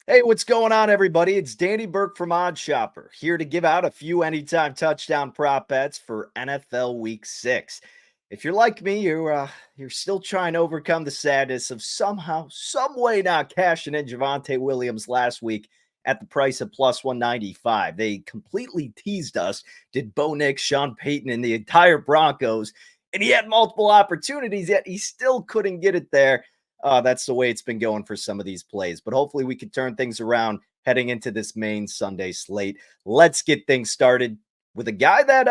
Hey, what's going on, everybody? It's Danny Burke from Odd Shopper, here to give out a few anytime touchdown prop bets for NFL Week 6. If you're like me, you're still trying to overcome the sadness of somehow, some way not cashing in Javonte Williams last week at the price of plus 195. They completely teased us, did Bo Nix, Sean Payton, and the entire Broncos, and he had multiple opportunities, yet he still couldn't get it there. That's the way it's been going for some of these plays. But hopefully we can turn things around heading into this main Sunday slate. Let's get things started with a guy that,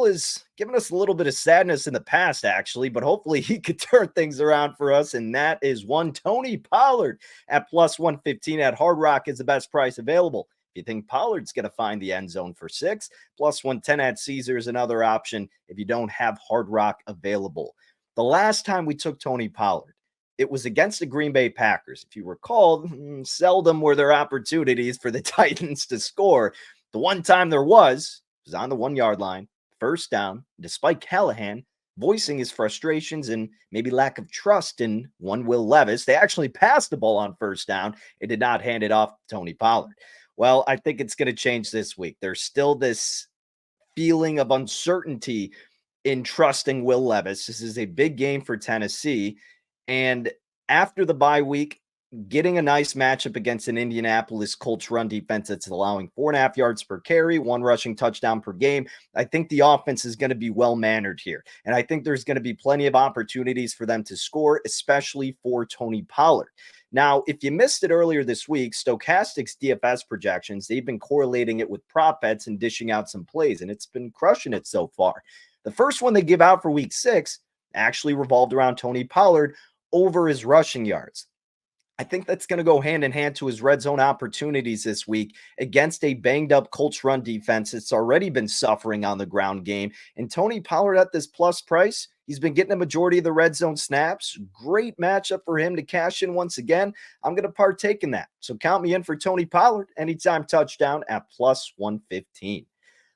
is giving us a little bit of sadness in the past, actually, but hopefully he could turn things around for us. And that is one Tony Pollard at plus 115 at Hard Rock is the best price available. If you think Pollard's going to find the end zone for 6, plus 110 at Caesars, another option if you don't have Hard Rock available. The last time we took Tony Pollard, it was against the Green Bay Packers. If you recall, seldom were there opportunities for the Titans to score. The one time there was on the 1-yard line, first down, despite Callahan voicing his frustrations and maybe lack of trust in one Will Levis. They actually passed the ball on first down and did not hand it off to Tony Pollard. Well, I think it's going to change this week. There's still this feeling of uncertainty in trusting Will Levis. This is a big game for Tennessee. And after the bye week, getting a nice matchup against an Indianapolis Colts run defense that's allowing 4.5 yards per carry, 1 rushing touchdown per game, I think the offense is going to be well-mannered here. And I think there's going to be plenty of opportunities for them to score, especially for Tony Pollard. Now, if you missed it earlier this week, Stochastic's DFS projections, they've been correlating it with prop bets and dishing out some plays, and it's been crushing it so far. The first one they give out for week 6 actually revolved around Tony Pollard over his rushing yards. I think that's going to go hand in hand to his red zone opportunities this week against a banged up Colts run defense that's already been suffering on the ground game. And Tony Pollard at this plus price, he's been getting a majority of the red zone snaps. Great matchup for him to cash in once again. I'm going to partake in that. So count me in for Tony Pollard anytime touchdown at plus 115.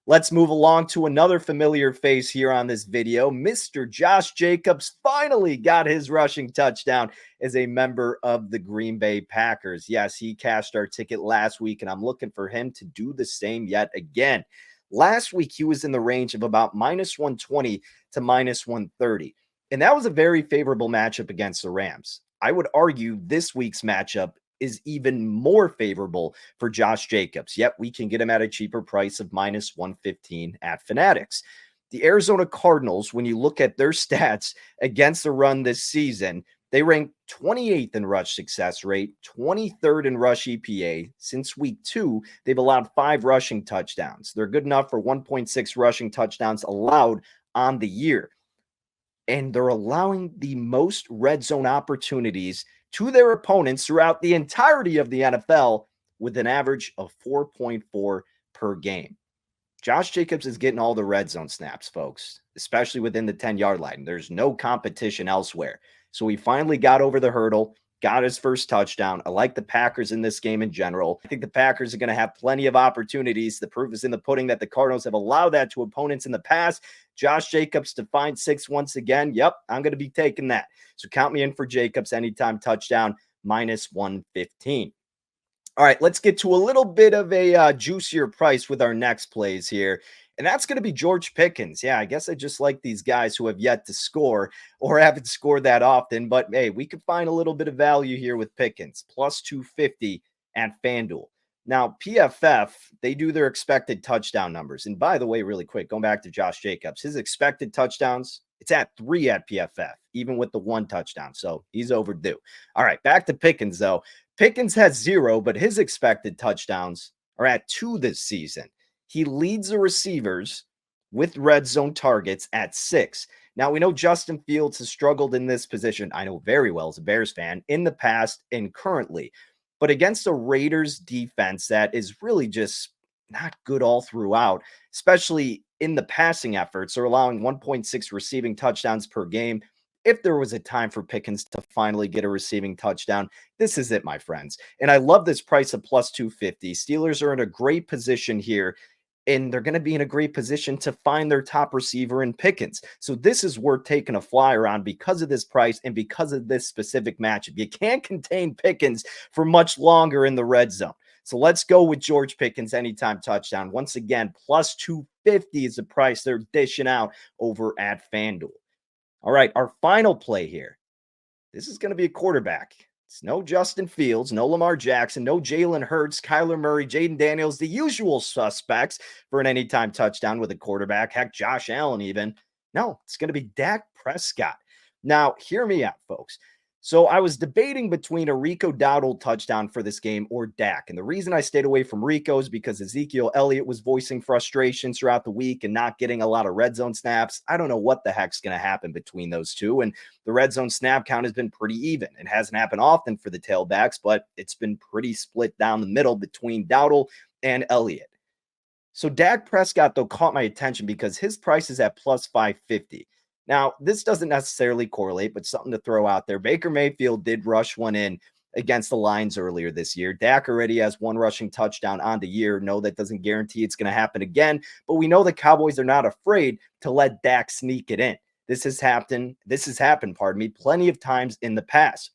Let's move along to another familiar face here on this video. Mr. Josh Jacobs finally got his rushing touchdown as a member of the Green Bay Packers. Yes, he cashed our ticket last week, and I'm looking for him to do the same yet again. Last week, he was in the range of about minus 120 to minus 130, and that was a very favorable matchup against the Rams. I would argue this week's matchup is even more favorable for Josh Jacobs. Yet we can get him at a cheaper price of minus 115 at Fanatics. The Arizona Cardinals, when you look at their stats against the run this season, they rank 28th in rush success rate, 23rd in rush EPA. Since week 2, they've allowed 5 rushing touchdowns. They're good enough for 1.6 rushing touchdowns allowed on the year. And they're allowing the most red zone opportunities to their opponents throughout the entirety of the NFL with an average of 4.4 per game. Josh Jacobs is getting all the red zone snaps, folks, especially within the 10-yard line. There's no competition elsewhere. So he finally got over the hurdle, got his first touchdown. I like the Packers in this game in general. I think the Packers are going to have plenty of opportunities. The proof is in the pudding that the Cardinals have allowed that to opponents in the past. Josh Jacobs to find 6 once again. Yep, I'm going to be taking that. So count me in for Jacobs anytime touchdown, minus 115. All right, let's get to a little bit of a juicier price with our next plays here. And that's going to be George Pickens. Yeah, I guess I just like these guys who have yet to score or haven't scored that often. But hey, we could find a little bit of value here with Pickens, plus 250 at FanDuel. Now, PFF, they do their expected touchdown numbers. And by the way, really quick, going back to Josh Jacobs, his expected touchdowns, it's at 3 at PFF, even with the 1 touchdown. So he's overdue. All right, back to Pickens, though. Pickens has 0, but his expected touchdowns are at 2 this season. He leads the receivers with red zone targets at 6. Now, we know Justin Fields has struggled in this position, I know very well as a Bears fan, in the past and currently. But against a Raiders defense that is really just not good all throughout, especially in the passing efforts, they're allowing 1.6 receiving touchdowns per game. If there was a time for Pickens to finally get a receiving touchdown, this is it, my friends. And I love this price of plus 250. Steelers are in a great position here. and they're going to be in a great position to find their top receiver in Pickens. So this is worth taking a flyer on because of this price and because of this specific matchup. You can't contain Pickens for much longer in the red zone. So let's go with George Pickens anytime touchdown. Once again, plus 250 is the price they're dishing out over at FanDuel. All right, our final play here. This is going to be a quarterback. It's no Justin Fields, no Lamar Jackson, no Jalen Hurts, Kyler Murray, Jaden Daniels, the usual suspects for an anytime touchdown with a quarterback. Heck, Josh Allen even. No, it's going to be Dak Prescott. Now, hear me out, folks. So I was debating between a Rico Dowdle touchdown for this game or Dak. And the reason I stayed away from Rico is because Ezekiel Elliott was voicing frustration throughout the week and not getting a lot of red zone snaps. I don't know what the heck's going to happen between those two. And the red zone snap count has been pretty even. It hasn't happened often for the tailbacks, but it's been pretty split down the middle between Dowdle and Elliott. So Dak Prescott, though, caught my attention because his price is at plus 550. Now, this doesn't necessarily correlate, but something to throw out there. Baker Mayfield did rush one in against the Lions earlier this year. Dak already has one rushing touchdown on the year. No, that doesn't guarantee it's going to happen again, but we know the Cowboys are not afraid to let Dak sneak it in. This has happened, plenty of times in the past.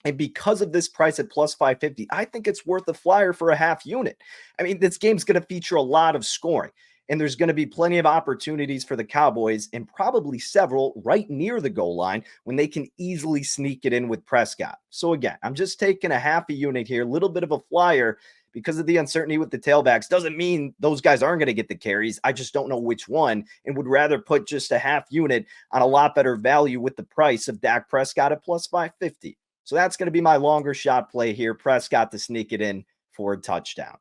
And because of this price at plus 550, I think it's worth a flyer for a half unit. I mean, this game's going to feature a lot of scoring, and there's going to be plenty of opportunities for the Cowboys and probably several right near the goal line when they can easily sneak it in with Prescott. So again, I'm just taking a half a unit here, a little bit of a flyer because of the uncertainty with the tailbacks. Doesn't mean those guys aren't going to get the carries. I just don't know which one and would rather put just a half unit on a lot better value with the price of Dak Prescott at plus 550. So that's going to be my longer shot play here. Prescott to sneak it in for a touchdown.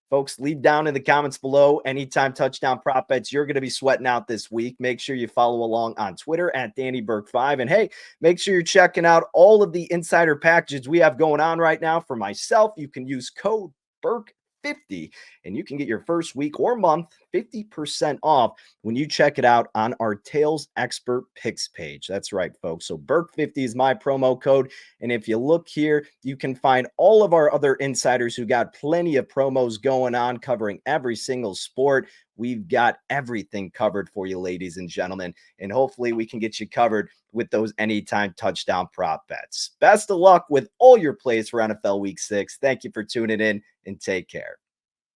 Folks, leave down in the comments below anytime touchdown prop bets you're going to be sweating out this week. Make sure you follow along on Twitter at DannyBurke5. And hey, make sure you're checking out all of the insider packages we have going on right now. For myself, you can use code Burke50 and you can get your first week or month 50% off when you check it out on our Tails Expert Picks page. That's right, folks. So Burke50 is my promo code. And if you look here, you can find all of our other insiders who got plenty of promos going on covering every single sport. We've got everything covered for you, ladies and gentlemen. And hopefully we can get you covered with those anytime touchdown prop bets. Best of luck with all your plays for NFL Week 6. Thank you for tuning in and take care.